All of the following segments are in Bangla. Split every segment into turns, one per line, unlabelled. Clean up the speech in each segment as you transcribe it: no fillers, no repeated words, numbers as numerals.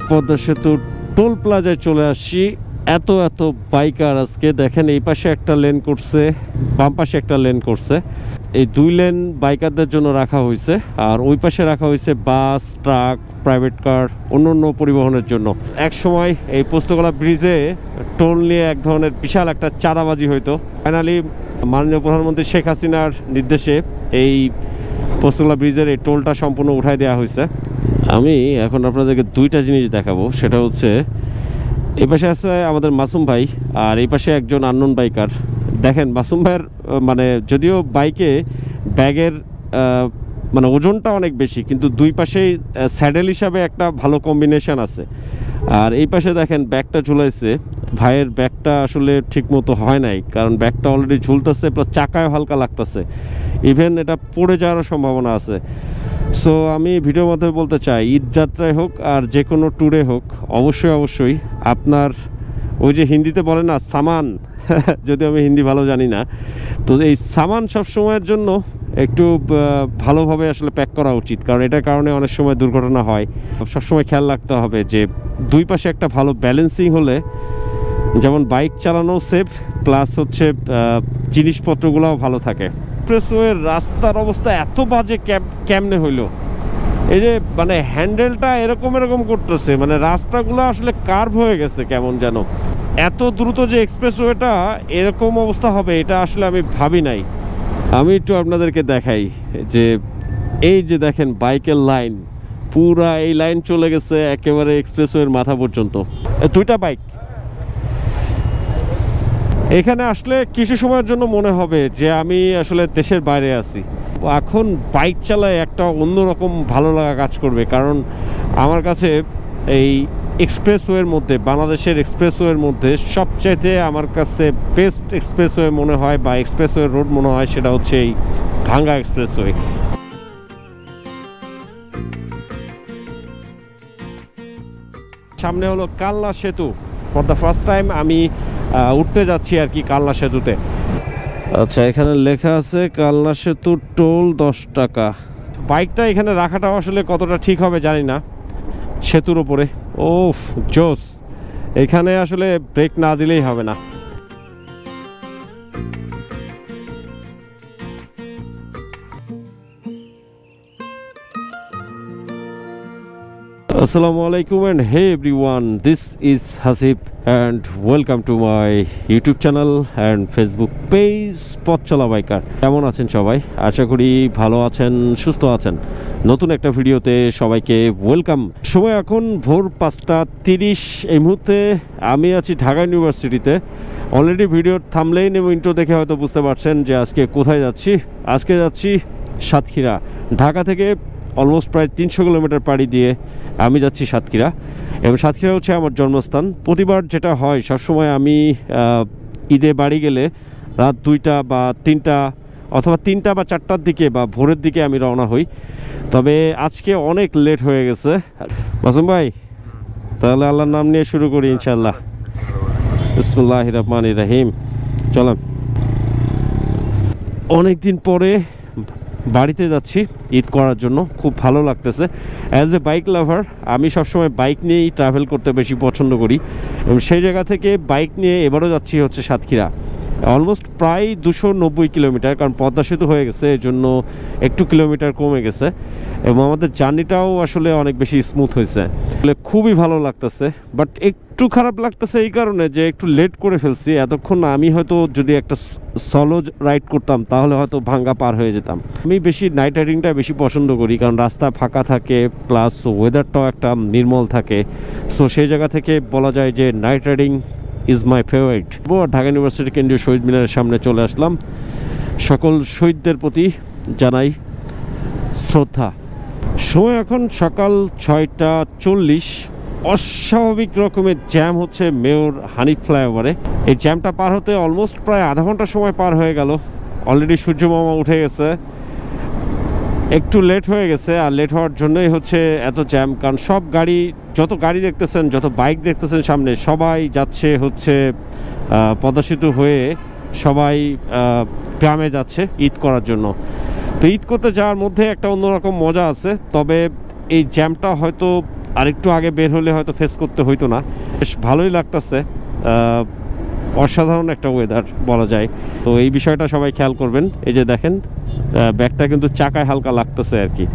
পদ্মা সেতু টোল প্লাজায় চলে আসছি। এত বাইকার আজকে দেখেন, এই পাশে একটা লেন করছে, বাম পাশে একটা লেন করছে। এই দুই লেন বাইকারদের জন্য রাখা হয়েছে, আর ওই পাশে রাখা হয়েছে বাস, ট্রাক, প্রাইভেট কার, অন্য পরিবহনের জন্য। এক সময় এই পোস্তগোলা ব্রিজে টোল নিয়ে এক ধরনের বিশাল একটা চাঁদাবাজি হইতো। ফাইনালি মাননীয় প্রধানমন্ত্রী শেখ হাসিনার নির্দেশে এই পোস্তগোলা ব্রিজের এই টোলটা সম্পূর্ণ উঠাই দেওয়া হয়েছে। আমি এখন আপনাদেরকে দুইটা জিনিস দেখাবো। সেটা হচ্ছে এই পাশে আছে আমাদের মাসুম ভাই, আর এই পাশে একজন আননোন বাইকার। দেখেন মাসুম ভাইয়ের মানে যদিও বাইকে ব্যাগের মানে ওজনটা অনেক বেশি, কিন্তু দুই পাশেই স্যাডেল হিসাবে একটা ভালো কম্বিনেশন আছে। আর এই পাশে দেখেন ব্যাগটা ঝুলাইছে। ভাইয়ের ব্যাগটা আসলে ঠিক মতো হয় নাই, কারণ ব্যাগটা অলরেডি ঝুলতেছে, প্লাস চাকায় হালকা লাগতেছে, ইভেন এটা পড়ে যাওয়ার সম্ভাবনা আছে। সো আমি ভিডিওর মাধ্যমে বলতে চাই, ঈদ যাত্রায় হোক আর যে কোনো ট্যুরে হোক, অবশ্যই আপনার ওই যে হিন্দিতে বলে না সামান, যদিও আমি হিন্দি ভালো জানি না, তো এই সামান সবসময়ের জন্য একটু ভালোভাবে আসলে প্যাক করা উচিত, কারণ এটার কারণে অনেক সময় দুর্ঘটনা হয়। সবসময় খেয়াল রাখতে হবে যে দুই পাশে একটা ভালো ব্যালেন্সিং হলে যেমন বাইক চালানো সেফ, প্লাস হচ্ছে জিনিসপত্রগুলোও ভালো থাকে। এক্সপ্রেসওয়ের রাস্তার অবস্থা এত বাজে কেমনে হইলো? এই যে মানে হ্যান্ডেলটা এরকম করতেছে, মানে রাস্তাগুলো আসলে কার্ভ হয়ে গেছে কেমন যেন। এত দ্রুত যে এক্সপ্রেসওয়েটা এরকম অবস্থা হবে এটা আসলে আমি ভাবি নাই। আমি একটু আপনাদেরকে দেখাই যে এই যে দেখেন বাইকের লাইন, পুরা এই লাইন চলে গেছে একেবারে এক্সপ্রেসওয়ের মাথা পর্যন্ত। দুইটা বাইক এখানে আসলে কিছু সময়ের জন্য মনে হবে যে আমি আসলে দেশের বাইরে আছি। এখন বাইক চালায় একটা অন্যরকম ভালো লাগা কাজ করবে, কারণ আমার কাছে এই এক্সপ্রেসওয়ের মধ্যে, বাংলাদেশের এক্সপ্রেসওয়ের মধ্যে সবচাইতে আমার কাছে বেস্ট এক্সপ্রেসওয়ে মনে হয় বা এক্সপ্রেসওয়ে রোড মনে হয়, সেটা হচ্ছে এই ভাঙ্গা এক্সপ্রেসওয়ে। সামনে হলো কালনা সেতু। ফর দ্য ফার্স্ট টাইম আমি উঠতে যাচ্ছি আর কি কালনা সেতুতে। আচ্ছা, এখানে লেখা আছে কালনা সেতু টোল 10 টাকা। বাইকটা এখানে রাখাটাও আসলে কতটা ঠিক হবে জানি না, সেতুর ওপরে। ওফ জোস, এখানে আসলে ব্রেক না দিলেই হবে না। Assalamu alaikum and hey everyone, this is Hasib and welcome to my YouTube channel and Facebook page পথ চলা বাইকার। কেমন আছেন সবাই? আশা করি ভালো আছেন, সুস্থ আছেন। নতুন একটা ভিডিওতে সবাইকে ওয়েলকাম। সময় এখন ভোর 5:30। এই মুহূর্তে আমি আছি ঢাকা ইউনিভার্সিটিতে। অলরেডি ভিডিওর থাম্বনেইল এবং ইন্ট্রো দেখে হয়তো বুঝতে পারছেন যে আজকে কোথায় যাচ্ছি। আজকে যাচ্ছি সাতক্ষীরা। ঢাকা থেকে অলমোস্ট প্রায় 300 কিলোমিটার পাড়ি দিয়ে আমি যাচ্ছি সাতক্ষীরা, এবং সাতক্ষীরা হচ্ছে আমার জন্মস্থান। প্রতিবার যেটা হয়, সবসময় আমি ঈদে বাড়ি গেলে রাত 2টা বা 3টা অথবা 3টা বা 4টার দিকে বা ভোরের দিকে আমি রওনা হই। তবে আজকে অনেক লেট হয়ে গেছে। মাসুম ভাই, তাহলে আল্লাহর নাম নিয়ে শুরু করি ইনশাল্লাহ। বিসমিল্লাহির রহমানির রহিম। চলেন, অনেকদিন পরে বাড়িতে যাচ্ছি ঈদ করার জন্য, খুব ভালো লাগতেছে। অ্যাজ এ বাইক লাভার আমি সবসময় বাইক নিয়েই ট্রাভেল করতে বেশি পছন্দ করি, এবং সেই জায়গা থেকে বাইক নিয়ে এবারও যাচ্ছি হচ্ছে সাতক্ষীরা। অলমোস্ট প্রায় 290 কিলোমিটার, কারণ পদ্মা সেতু হয়ে গেছে, এই জন্য একটু কিলোমিটার কমে গেছে, এবং আমাদের জার্নিটাও আসলে অনেক বেশি স্মুথ হয়েছে। খুবই ভালো লাগতেছে, বাট একটু খারাপ লাগতেছে এই কারণে যে একটু লেট করে ফেলছি। এতক্ষণ আমি হয়তো যদি একটা সলো রাইড করতাম তাহলে হয়তো ভাঙ্গা পার হয়ে যেতাম। আমি বেশি নাইট রাইডিংটা বেশি পছন্দ করি, কারণ রাস্তা ফাঁকা থাকে, প্লাস ওয়েদারটাও একটা নির্মল থাকে। সো সেই জায়গা থেকে বলা যায় যে night riding is my favourite. Dhaka university কেন্দ্রীয় শহীদ মিনারের সামনে চলে আসলাম। সকল শহীদদের প্রতি জানাই শ্রদ্ধা। সময় এখন সকাল 6:40। অস্বাভাবিক রকমের জ্যাম হচ্ছে মেয়র হানিফ ফ্লাইওভারে। এই জ্যামটা পার হতে অলমোস্ট প্রায় আধা ঘন্টা সময় পার হয়ে গেল। অলরেডি সূর্য মামা উঠে গেছে, একটু লেট হয়ে গেছে। আর লেট হওয়ার জন্যই হচ্ছে এত জ্যাম, কারণ সব গাড়ি, যত গাড়ি দেখতেছেন, যত বাইক দেখতেছেন সামনে, সবাই যাচ্ছে হচ্ছে পদ্মা সেতু হয়ে, সবাই গ্রামে যাচ্ছে ঈদ করার জন্য। তো ঈদ করতে যাওয়ার মধ্যে একটা অন্যরকম মজা আছে, তবে এই জ্যামটা হয়তো আর একটু আগে বের হলে হয়তো ফেস করতে হইতো না। বেশ ভালোই লাগতেছে, অসাধারণ একটা ওয়েদার বলা যায়। তো এই বিষয়টা সবাই খেয়াল করবেন। এই যে দেখেন ব্যাগটা কিন্তু চাকায় হালকা লাগতেছে আর কি।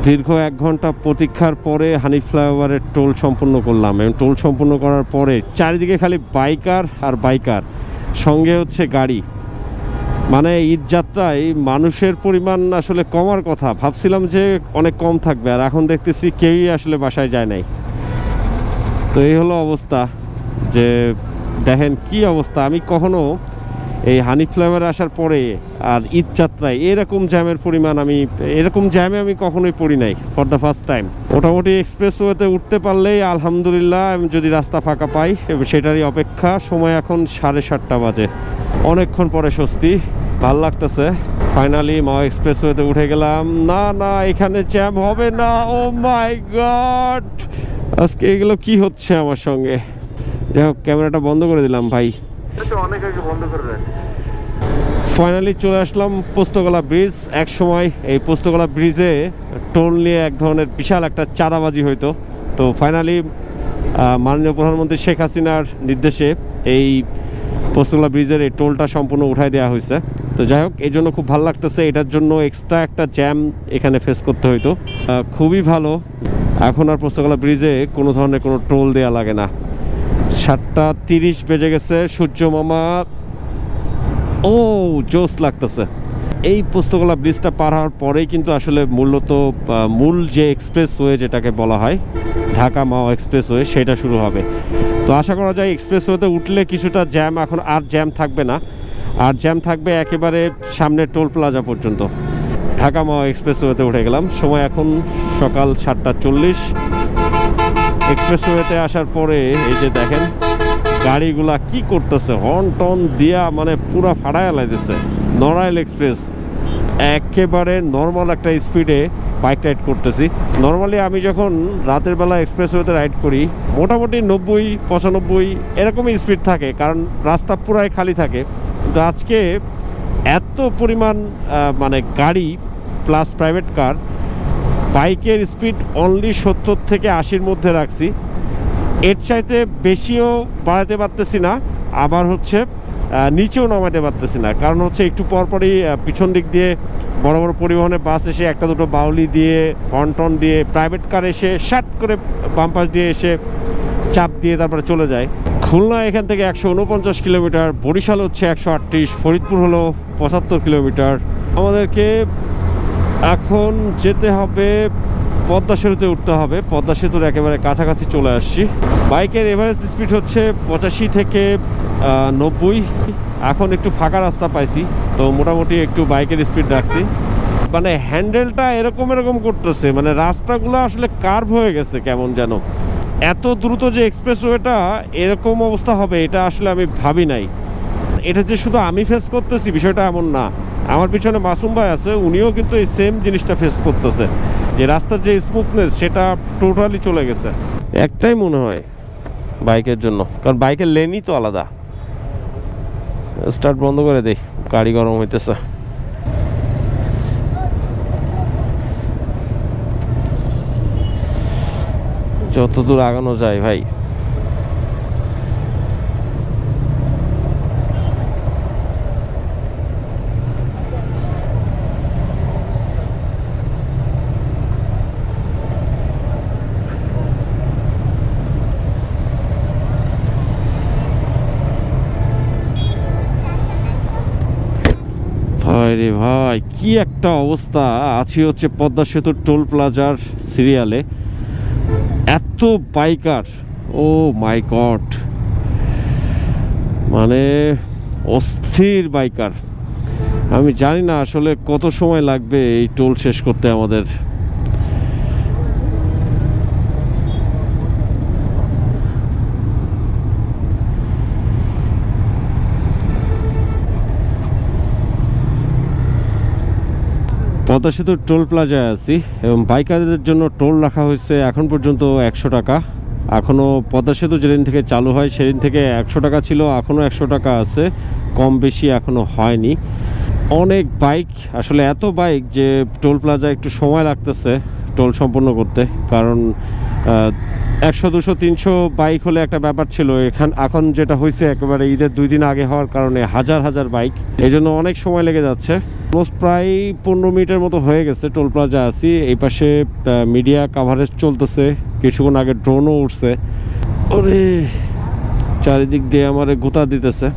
দীর্ঘ 1 ঘন্টা প্রতীক্ষার পরে হানিফ ফ্লাইওভারের টোল সম্পূর্ণ করলাম, এবং টোল সম্পূর্ণ করার পরে চারিদিকে খালি বাইকার আর বাইকার, সঙ্গে হচ্ছে গাড়ি। মানে ঈদ যাত্রায় মানুষের পরিমাণ আসলে কমার কথা, ভাবছিলাম যে অনেক কম থাকবে, আর এখন দেখতেছি কেউই আসলে বাসায় যায় নাই। তো এই হলো অবস্থা, যে দেখেন কি অবস্থা। আমি কখনো এই হানিফ ফ্লাইওভারে আসার পরে আর ঈদ যাত্রায় এরকম জ্যামের পরিমাণ, এরকম জ্যামে আমি কখনোই পড়ি নাই, ফর দ্য ফার্স্ট টাইম। মোটামুটি এক্সপ্রেসওয়েতে উঠতে পারলেই আলহামদুলিল্লাহ, আমি যদি রাস্তা ফাঁকা পাই সেটারই অপেক্ষা। সময় এখন 7:30 বাজে, অনেকক্ষণ পরে স্বস্তি, ভাল লাগতেছে। ফাইনালি মাও এক্সপ্রেসওয়েতে উঠে গেলাম। না না, এখানে জ্যাম হবে না। ও মাই গড, আজকে এগুলো কি হচ্ছে আমার সঙ্গে। যাই হোক, ক্যামেরাটা বন্ধ করে দিলাম ভাই,
অনেক আগে বন্ধ করে দেয়।
ফাইনালি চলে আসলাম পোস্তগোলা ব্রিজ। এক সময় এই পোস্তগোলা ব্রিজে টোল নিয়ে এক ধরনের বিশাল একটা চাঁদাবাজি হইতো। তো ফাইনালি মাননীয় প্রধানমন্ত্রী শেখ হাসিনার নির্দেশে এই পোস্তগোলা ব্রিজের এই টোলটা সম্পূর্ণ উঠাই দেওয়া হয়েছে। তো যাই হোক, এই জন্য খুব ভালো লাগতেছে। এটার জন্য এক্সট্রা একটা জ্যাম এখানে ফেস করতে হইতো, খুবই ভালো। এখন আর পোস্তগোলা ব্রিজে কোনো ধরনের কোনো টোল দেওয়া লাগে না। 7:30 বেজে গেছে, সূর্য মামা ও জোস লাগতেছে। এই পোস্তগোলা ব্রিজটা পার হওয়ার পরেই কিন্তু আসলে মূলত মূল যে এক্সপ্রেসওয়ে যেটাকে বলা হয় ঢাকা মাও এক্সপ্রেসওয়ে, সেটা শুরু হবে। তো আশা করা যায় এক্সপ্রেসওয়েতে উঠলে কিছুটা জ্যাম, এখন আর জ্যাম থাকবে না, আর জ্যাম থাকবে একেবারে সামনে টোল প্লাজা পর্যন্ত। ঢাকা মাও এক্সপ্রেসওয়েতে উঠে গেলাম। সময় এখন সকাল 7:40। এক্সপ্রেসওয়েতে আসার পরে এই যে দেখেন গাড়িগুলা কি করতেছে, হর্ন টন দিয়া মানে পুরা ফাড়ায় লাইতেছে। নড়াইল এক্সপ্রেস একেবারে নর্মাল একটা স্পিডে বাইক রাইড করতেছি। নর্মালি আমি যখন রাতের বেলা এক্সপ্রেসওয়েতে রাইড করি মোটামুটি 90-95 এরকমই স্পিড থাকে, কারণ রাস্তা পুরাই খালি থাকে। কিন্তু আজকে এত পরিমাণ মানে গাড়ি প্লাস প্রাইভেট কার, বাইকের স্পিড অনলি 70 থেকে 80-র মধ্যে রাখছি। এর চাইতে বেশিও বাড়াতে পারতেছি না, আবার হচ্ছে নিচেও নামাতে পারতেছি না, কারণ হচ্ছে একটু পরপরই পিছন দিক দিয়ে বড় বড় পরিবহনের বাস এসে একটা দুটো বাউলি দিয়ে হর্ন টন দিয়ে, প্রাইভেট কার এসে শাট করে বাম পাশ দিয়ে এসে চাপ দিয়ে তারপরে চলে যায়। খুলনা এখান থেকে 149 কিলোমিটার, বরিশাল হচ্ছে 138, ফরিদপুর হলো 75 কিলোমিটার। আমাদেরকে এখন যেতে হবে পদ্মা সেতুতে, উঠতে হবে। পদ্মা সেতুর একেবারে কাছাকাছি চলে আসছি। বাইকের এভারেজ স্পিড হচ্ছে 85 থেকে 90। এখন একটু ফাঁকা রাস্তা পাইছি, তো মোটামুটি একটু বাইকের স্পিড রাখছি। মানে হ্যান্ডেলটা এরকম করতেছে, মানে রাস্তাগুলো আসলে কার্ভ হয়ে গেছে কেমন যেন। এত দ্রুত যে এক্সপ্রেসওয়েটা এরকম অবস্থা হবে এটা আসলে আমি ভাবি নাই। এটা যে শুধু আমি ফেস করতেছি বিষয়টা এমন না, আমার পিছনে মাসুম ভাই আছে, উনিও কিন্তু এই সেম জিনিসটা ফেস করতেছে, যে রাস্তার যে স্মুথনেস সেটা টোটালি চলে গেছে। একটাই মনে হয় বাইকের জন্য, কারণ বাইকের লেনই তো আলাদা। স্টার্ট বন্ধ করে দেই, গাড়ি গরম হইতেছে। যত দূর আগানো যায় ভাই। ভাই রে ভাই, কি একটা অবস্থা। আছি হচ্ছে পদ্মা সেতুর টোল প্লাজার সিরিয়ালে, এত বাইকার, ও মাই গড, মানে অস্থির বাইকার। আমি জানি না আসলে কত সময় লাগবে এই টোল শেষ করতে আমাদের। পদ্মা সেতুর টোল প্লাজায় আছি, এবং বাইকারদের জন্য টোল রাখা হয়েছে এখন পর্যন্ত 100 টাকা। এখনও পদ্মা সেতু যেদিন থেকে চালু হয় সেদিন থেকে 100 টাকা ছিল, এখনও 100 টাকা আছে, কম বেশি এখনও হয়নি। অনেক বাইক, আসলে এত বাইক যে টোল প্লাজা একটু সময় লাগতেছে টোল সম্পন্ন করতে, কারণ 100, 200, 300 বাইক হলে একটা ব্যাপার ছিল, এখন যেটা হয়েছে একেবারে ঈদের 2 দিন আগে হওয়ার কারণে হাজার হাজার বাইক, এই জন্য অনেক সময় লেগে যাচ্ছে। অলমোস্ট প্রায় 15 মিনিটের মতো হয়ে গেছে টোল প্লাজা আছি। এই পাশে মিডিয়া কাভারেজ চলতেছে, কিছুক্ষণ আগে ড্রোনও উঠছে। ওরে চারিদিক দিয়ে আমারে গোতা দিতেছে।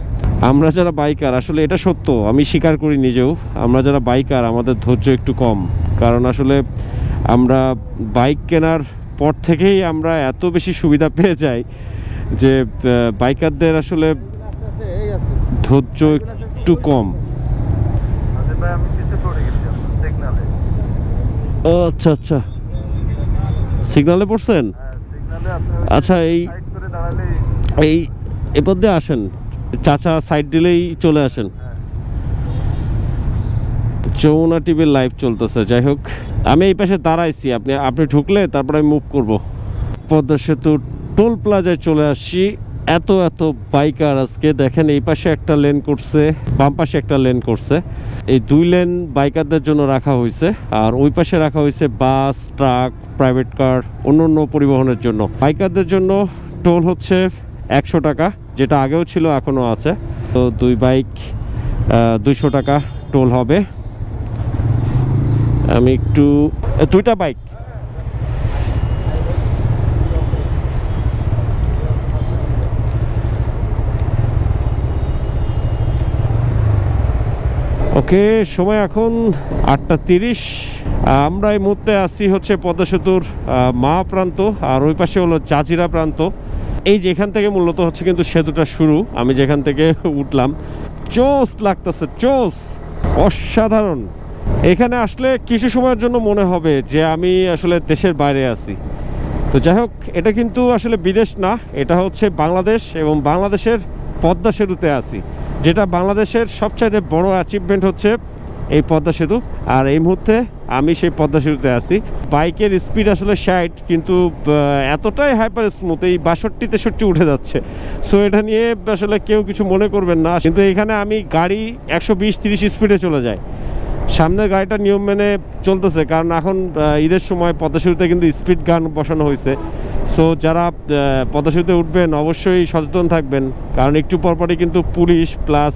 আমরা যারা বাইকার, আসলে এটা সত্য, আমি স্বীকার করি নিজেও, আমরা যারা বাইকার আমাদের ধৈর্য একটু কম। কারণ আসলে আমরা বাইক কেনার পর থেকেই আমরা এত বেশি সুবিধা পেয়ে যাই যে বাইকারদের আসলে ধৈর্য একটু কম।
আচ্ছা ভাই, আমি পিছে পড়ে গেছি সিগনালে।
ও আচ্ছা আচ্ছা, সিগনালে পড়ছেন?
হ্যাঁ, সিগনালে আপনি
আচ্ছা,
সাইড করে দাঁড়ালেই
এই এপর দিয়ে আসেন, চাচা সাইড দিলেই চলে আসেন। যমুনা টিভির লাইভ চলতেছে। যাই হোক, আমি এই পাশে দাঁড়াইছি, আপনি ঢুকলে তারপরে আমি মুভ করব। পদ্মা সেতু টোল প্লাজায় চলে আসছি। এত বাইকার আজকে দেখেন, এই পাশে একটা লেন করছে, বাম পাশে একটা লেন করছে। এই 2 লেন বাইকারদের জন্য রাখা হয়েছে, আর ওই পাশে রাখা হয়েছে বাস, ট্রাক, প্রাইভেট কার, অন্য পরিবহনের জন্য। বাইকারদের জন্য টোল হচ্ছে 100 টাকা, যেটা আগেও ছিল এখনও আছে। তো 2 বাইক 200 টাকা টোল হবে। আমি একটু 2টা বাইক, ওকে। সময় এখন 8:30। আমরা এই মুহূর্তে আসছি হচ্ছে পদ্মা সেতুর মা প্রান্ত, আর ওই পাশে হলো জাজিরা প্রান্ত। এই যে এখান থেকে মূলত হচ্ছে কিন্তু সেতুটা শুরু। আমি যেখান থেকে উঠলাম, চোস লাগতেছে, চোস, অসাধারণ। এখানে আসলে কিছু সময়ের জন্য মনে হবে যে আমি আসলে দেশের বাইরে আছি। তো যাই হোক, এটা কিন্তু আসলে বিদেশ না, এটা হচ্ছে বাংলাদেশ, এবং বাংলাদেশের পদ্মা সেতুতে আছি, যেটা বাংলাদেশের সবচাইতে বড় অ্যাচিভমেন্ট হচ্ছে এই পদ্মা সেতু। আর এই মুহূর্তে আমি সেই পদ্মা সেতুতে আছি। বাইকের স্পিড আসলে 60, কিন্তু এতটাই হাইপার স্মুথ, এই 62, 63 উঠে যাচ্ছে। সো এটা নিয়ে আসলে কেউ কিছু মনে করবেন না, কিন্তু এখানে আমি গাড়ি 120, 30 স্পিডে চলে যায়। সামনের গাড়িটা নিয়ম মেনে চলতেছে, কারণ এখন ঈদের সময় পদ্মা সেতুতে কিন্তু স্পিড গান বসানো হয়েছে। সো যারা পদ্মা সেতুতে উঠবেন অবশ্যই সচেতন থাকবেন, কারণ একটু পরপরই কিন্তু পুলিশ প্লাস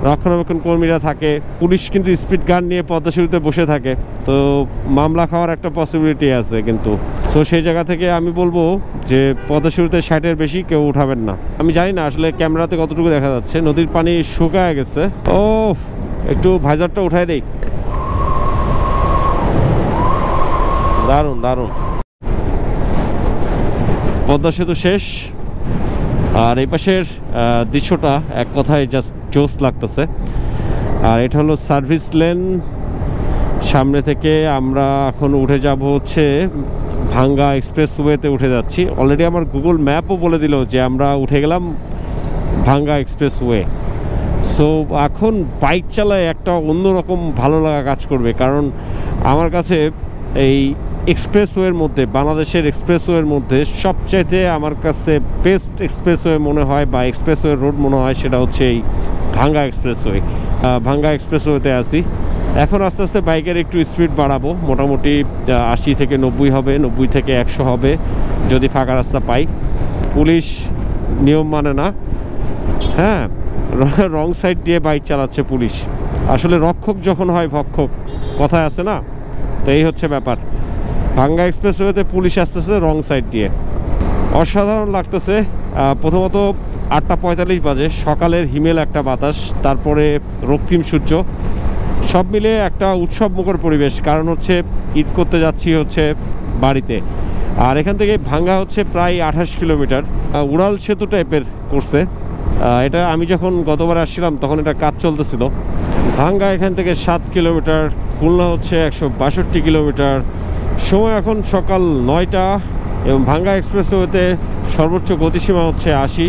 রক্ষণাবেক্ষণ কর্মীরা থাকে। পুলিশ কিন্তু স্পিড গান নিয়ে পদ্মা সেতুতে বসে থাকে, তো মামলা খাওয়ার একটা পসিবিলিটি আছে কিন্তু। সো সেই জায়গা থেকে আমি বলবো যে পদ্মা সেতুতে 60-এর বেশি কেউ উঠাবেন না। আমি জানি না আসলে ক্যামেরাতে কতটুকু দেখা যাচ্ছে, নদীর পানি শুকায় গেছে। ও একটু ভাইজারটা উঠাই দেই। দারুণ দারুণ, পদ্মা সেতু শেষ, আর এই পাশের দৃশ্যটা এক কথায় জাস্ট জোস লাগতেছে। আর এটা হলো সার্ভিস লেন। সামনে থেকে আমরা এখন উঠে যাব হচ্ছে ভাঙ্গা এক্সপ্রেসওয়েতে উঠে যাচ্ছি। অলরেডি আমার গুগল ম্যাপও বলে দিল যে আমরা উঠে গেলাম ভাঙ্গা এক্সপ্রেসওয়ে। সো এখন বাইক চালায় একটা অন্যরকম ভালো লাগা কাজ করবে, কারণ আমার কাছে এই এক্সপ্রেসওয়ের মধ্যে, বাংলাদেশের এক্সপ্রেসওয়ের মধ্যে সবচাইতে আমার কাছে বেস্ট এক্সপ্রেসওয়ে মনে হয়, বা এক্সপ্রেসওয়ে রোড মনে হয়, সেটা হচ্ছে এই ভাঙ্গা এক্সপ্রেসওয়ে। ভাঙ্গা এক্সপ্রেসওয়েতে আছি এখন। আস্তে আস্তে বাইকের একটু স্পিড বাড়াবো, মোটামুটি 80 থেকে 90 হবে, 90 থেকে 100 হবে যদি ফাঁকা রাস্তা পাই। পুলিশ নিয়ম মানে না, হ্যাঁ, রং সাইড দিয়ে বাইক চালাচ্ছে পুলিশ। আসলে রক্ষক যখন হয় ভক্ষক, কথায় আছে না, তো এই হচ্ছে ব্যাপার। ভাঙ্গা এক্সপ্রেসওয়েতে পুলিশ আসতেছে রং সাইড দিয়ে, অসাধারণ লাগতেছে। প্রথমত 8:45 বাজে, সকালের হিমেল একটা বাতাস, তারপরে রক্তিম সূর্য, সব মিলে একটা উৎসব মুখর পরিবেশ। কারণ হচ্ছে ঈদ করতে যাচ্ছি হচ্ছে বাড়িতে, আর এখান থেকে ভাঙ্গা হচ্ছে প্রায় 28 কিলোমিটার। উড়াল সেতু টাইপের করছে এটা। আমি যখন গতবার আসছিলাম তখন এটা কাজ চলতেছিল। ভাঙ্গা এখান থেকে 7 কিলোমিটার, খুলনা হচ্ছে 162 কিলোমিটার। সময় এখন সকাল 9টা, এবং ভাঙ্গা এক্সপ্রেসওয়েতে সর্বোচ্চ গতিসীমা হচ্ছে 80।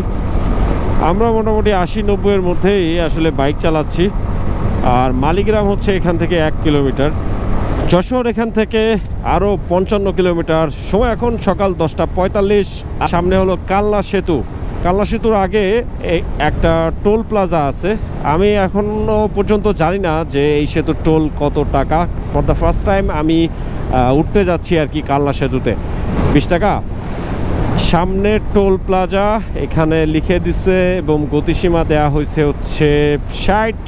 আমরা মোটামুটি 80-90-এর মধ্যেই আসলে বাইক চালাচ্ছি। আর মালিগ্রাম হচ্ছে এখান থেকে 1 কিলোমিটার। যশোর এখান থেকে আরও 55 কিলোমিটার। সময় এখন সকাল 10:45। সামনে হলো কালনা সেতু। কালনা সেতুর আগে একটা টোল প্লাজা আছে। আমি এখনও পর্যন্ত জানি না যে এই সেতুর টোল কত টাকা। ফর দ্য ফার্স্ট টাইম আমি উঠতে যাচ্ছি আর কি কালনা সেতুতে। 20 টাকা। সামনে টোল প্লাজা এখানে লিখে দিছে এবং গতিসীমা দেয়া হয়েছে হচ্ছে 60,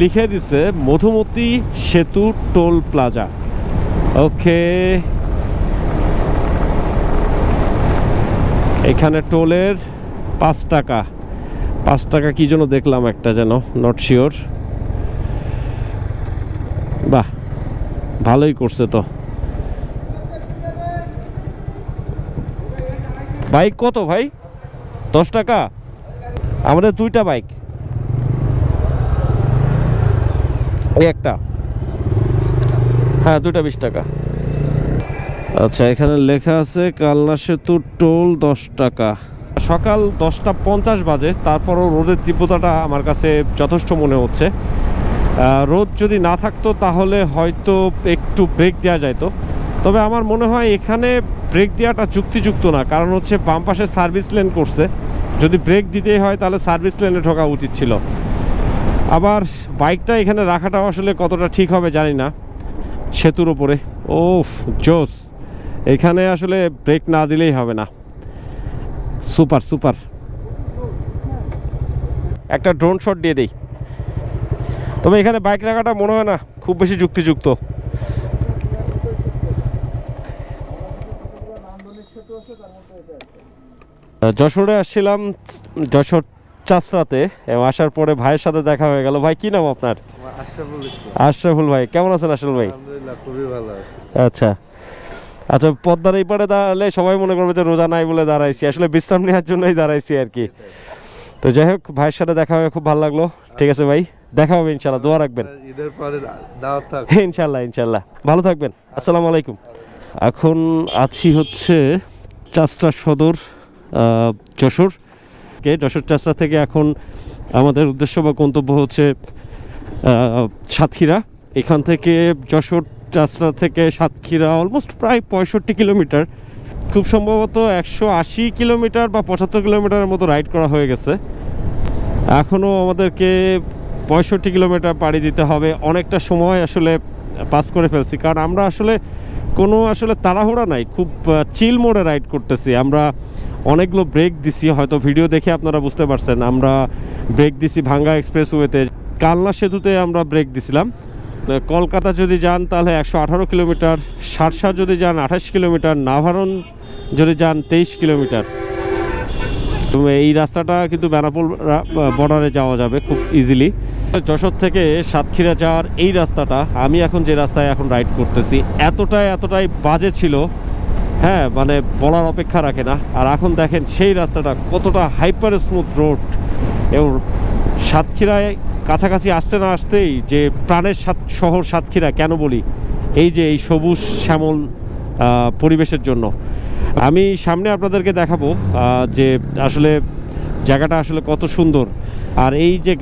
লিখে দিছে মধুমতি সেতু টোল প্লাজা। ওকে, এখানে টোলের 5 টাকা। 5 টাকা কি জন্য দেখলাম একটা যেন, নট শিওর। বাহ, ভালোই করছে তো। বাইক কত ভাই? 10 টাকা। আমাদের 2টা বাইক, এই একটা, হ্যাঁ 2টা 20 টাকা। আচ্ছা, এখানে লেখা আছে কালনা সেতু টোল 10 টাকা। সকাল 10:50 বাজে, তারপরও রোদের তীব্রতাটা আমার কাছে যথেষ্ট মনে হচ্ছে। রোদ যদি না থাকতো তাহলে হয়তো একটু ব্রেক দেওয়া যাইতো, তবে আমার মনে হয় এখানে ব্রেক দেওয়াটা যুক্তিযুক্ত না, কারণ হচ্ছে বাম পাশে সার্ভিস লেন করছে। যদি ব্রেক দিতেই হয় তাহলে সার্ভিস লেনে ঢোকা উচিত ছিল। আবার বাইকটা এখানে রাখাটাও আসলে কতটা ঠিক হবে জানি না, সেতুর ওপরে। ওফ, জোস! এখানে আসলে ব্রেক না দিলেই হবে না। Super super. একটা ড্রোন শট দিয়ে দেই। তবে এখানে বাইক রাখাটা মনে হয় না খুব বেশি যুক্তিযুক্ত। যশোরে আসছিলাম, যশোর চাষরাতে, এবং আসার পরে ভাইয়ের সাথে দেখা হয়ে গেল। ভাই কি নাম আপনার? আশরাফুল ভাই, কেমন আছেন আশরাফুল ভাই?
খুবই ভালো।
আচ্ছা আচ্ছা, পদ্মার এই পারে দাঁড়ালে সবাই মনে করবে যে রোজা নাই বলে দাঁড়াইছি, আসলে বিশ্রাম নেওয়ার জন্যই দাঁড়াইছি আর কি। তো যাই হোক, ভাইয়ের সাথে দেখা হয়ে খুব ভালো লাগলো। ঠিক আছে ভাই, দেখা হবে ইনশাল্লাহ, দোয়া রাখবেন।
ঈদের পরে দাওয়াত থাকবে
ইনশাল্লাহ ইনশাল্লাহ, ভালো থাকবেন। আসসালামু আলাইকুম। এখন আছি হচ্ছে চাষরা সদর, যশোর। যশোর চাষরা থেকে এখন আমাদের উদ্দেশ্য বা গন্তব্য হচ্ছে সাতক্ষীরা। এখান থেকে যশোর চাষরা থেকে সাতক্ষীরা অলমোস্ট প্রায় 65 কিলোমিটার, খুব সম্ভবত 180 কিলোমিটার বা 75 কিলোমিটারের মতো রাইড করা হয়ে গেছে। এখনও আমাদেরকে 65 কিলোমিটার পাড়ি দিতে হবে। অনেকটা সময় আসলে পাস করে ফেলছি, কারণ আমরা আসলে কোনো তাড়াহুড়া নাই, খুব চিল মোডে রাইড করতেছি। আমরা অনেকগুলো ব্রেক দিছি, হয়তো ভিডিও দেখে আপনারা বুঝতে পারছেন। আমরা ব্রেক দিছি ভাঙ্গা এক্সপ্রেসওয়েতে, কালনা সেতুতে আমরা ব্রেক দিছিলাম। কলকাতা যদি যান তাহলে 118 কিলোমিটার, সারসা যদি যান 28 কিলোমিটার, নাভারণ যদি যান 23 কিলোমিটার। এই রাস্তাটা কিন্তু বেনাপোল বর্ডারে যাওয়া যাবে খুব ইজিলি। যশোর থেকে সাতক্ষীরা যাওয়ার এই রাস্তাটা, আমি এখন যে রাস্তায় এখন রাইড করতেছি, এতটাই বাজে ছিল, হ্যাঁ মানে বলার অপেক্ষা রাখে না। আর এখন দেখেন সেই রাস্তাটা কতটা হাইপার স্মুথ রোড, এবং সাতক্ষীরায় কাছাকাছি আসতে না আসতেই যে প্রাণের শহর সাতক্ষীরা কেন বলি, এই যে এই সবুজ শ্যামল পরিবেশের জন্য। আমি সামনে আপনাদেরকে দেখাবো যে আসলে জায়গাটা আসলে কত সুন্দর। আর এই যে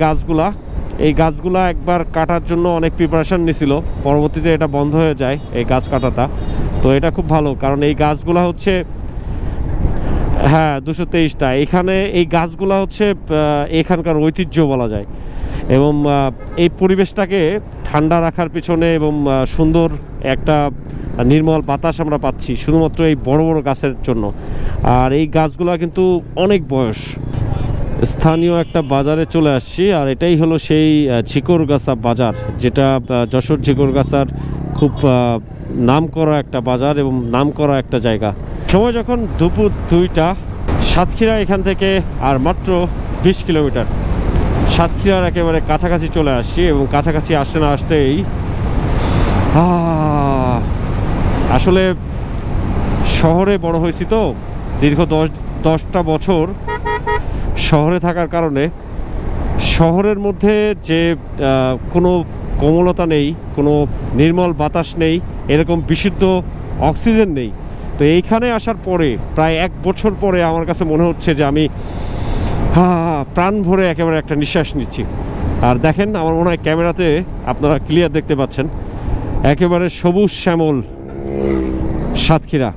গাছগুলা একবার কাটার জন্য অনেক প্রিপারেশন নিছিল, পরবর্তীতে এটা বন্ধ হয়ে যায় এই গাছ কাটাটা। তো এটা খুব ভালো, কারণ এই গাছগুলা হচ্ছে, হ্যাঁ 223টা। এখানে এই গাছগুলা হচ্ছে এখানকার ঐতিহ্য বলা যায়, এবং এই পরিবেশটাকে ঠান্ডা রাখার পিছনে এবং সুন্দর একটা নির্মল বাতাস আমরা পাচ্ছি শুধুমাত্র এই বড় বড় গাছের জন্য। আর এই গাছগুলা কিন্তু অনেক বয়স। স্থানীয় একটা বাজারে চলে আসছি, আর এটাই হলো সেই ঝিকরগাছা বাজার, যেটা যশোর ঝিকরগাছার খুব নামকরা একটা বাজার এবং নামকরা একটা জায়গা। সময় যখন দুপুর 2টা, সাতক্ষীরা এখান থেকে আর মাত্র 20 কিলোমিটার। সাতক্ষীরার একেবারে কাছাকাছি চলে আসছি, এবং কাছাকাছি আসতে না আসতেই আসলে শহরে বড় হয়েছি তো, দীর্ঘ 10টা বছর শহরে থাকার কারণে শহরের মধ্যে যে কোনো কোমলতা নেই, কোনো নির্মল বাতাস নেই, এরকম বিশুদ্ধ অক্সিজেন নেই। তো এইখানে আসার পরে প্রায় 1 বছর পরে আমার কাছে মনে হচ্ছে যে আমি প্রাণ ভরে একেবারে একটা নিঃশ্বাস নিচ্ছি। আর দেখেন, আমার মনে হয় ক্যামেরাতে আপনারা ক্লিয়ার দেখতে পাচ্ছেন, একেবারে সবুজ শ্যামল সাতক্ষীরা।